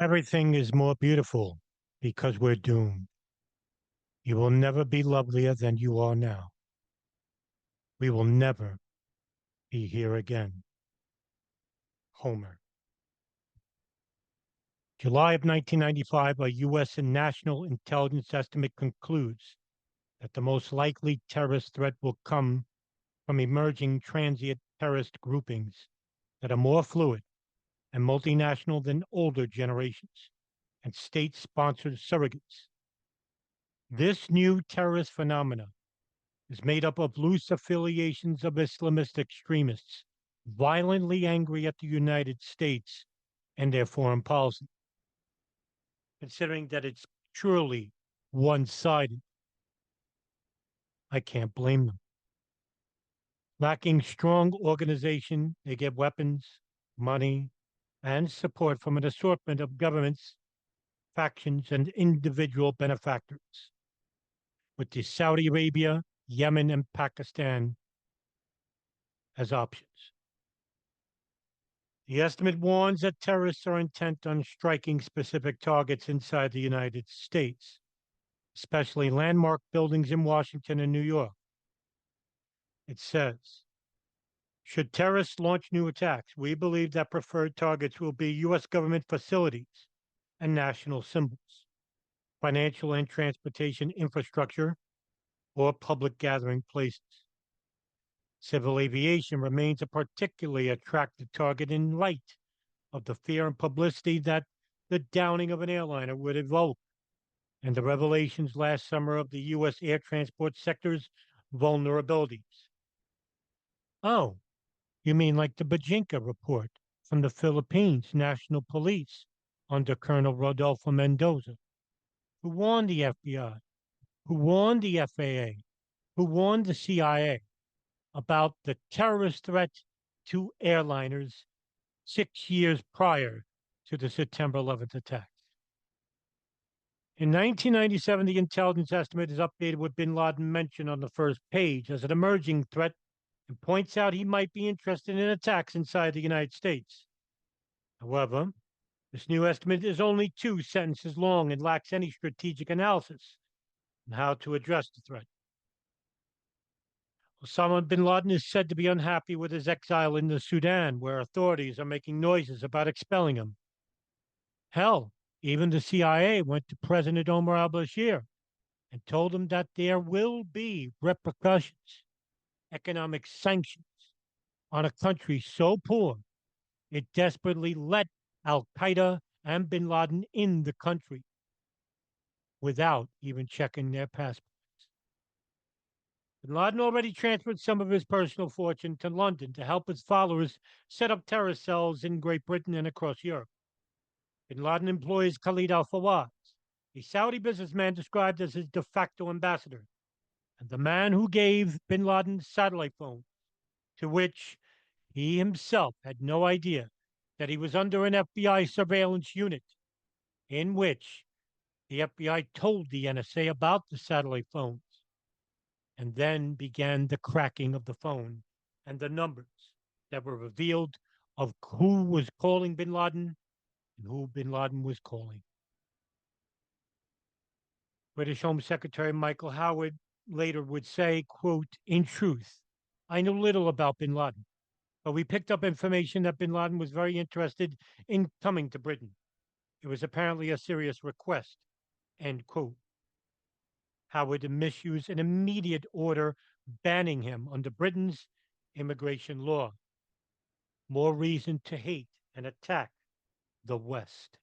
Everything is more beautiful because we're doomed. You will never be lovelier than you are now. We will never be here again. Homer. July of 1995, a U.S. and national intelligence estimate concludes that the most likely terrorist threat will come from emerging transient terrorist groupings that are more fluid and multinational than older generations and state-sponsored surrogates. This new terrorist phenomena is made up of loose affiliations of Islamist extremists, violently angry at the United States and their foreign policy, considering that it's truly one sided. I can't blame them. Lacking strong organization, they get weapons, money, and support from an assortment of governments, factions, and individual benefactors, with the Saudi Arabia, Yemen, and Pakistan as options. The estimate warns that terrorists are intent on striking specific targets inside the United States, especially landmark buildings in Washington and New York. It says, should terrorists launch new attacks, we believe that preferred targets will be U.S. government facilities and national symbols, financial and transportation infrastructure, or public gathering places. Civil aviation remains a particularly attractive target in light of the fear and publicity that the downing of an airliner would evoke, and the revelations last summer of the U.S. air transport sector's vulnerabilities. Oh, you mean like the Bajinka report from the Philippines National Police under Colonel Rodolfo Mendoza, who warned the FBI, who warned the FAA, who warned the CIA about the terrorist threat to airliners 6 years prior to the September 11th attacks. In 1997, the intelligence estimate is updated with bin Laden mentioned on the first page as an emerging threat and points out he might be interested in attacks inside the United States. However, this new estimate is only 2 sentences long and lacks any strategic analysis on how to address the threat. Osama bin Laden is said to be unhappy with his exile in the Sudan, where authorities are making noises about expelling him. Hell, even the CIA went to President Omar al-Bashir and told him that there will be repercussions, economic sanctions on a country so poor it desperately let al-Qaeda and bin Laden in the country without even checking their passports. Bin Laden already transferred some of his personal fortune to London to help his followers set up terror cells in Great Britain and across Europe. Bin Laden employs Khalid al-Fawaz, a Saudi businessman described as his de facto ambassador, and the man who gave bin Laden satellite phones, to which he himself had no idea that he was under an FBI surveillance unit, in which the FBI told the NSA about the satellite phones, and then began the cracking of the phone and the numbers that were revealed of who was calling bin Laden and who bin Laden was calling. British Home Secretary Michael Howard later would say, quote, in truth, I know little about bin Laden, but we picked up information that bin Laden was very interested in coming to Britain. It was apparently a serious request, end quote. Howard issues an immediate order banning him under Britain's immigration law. More reason to hate and attack the West.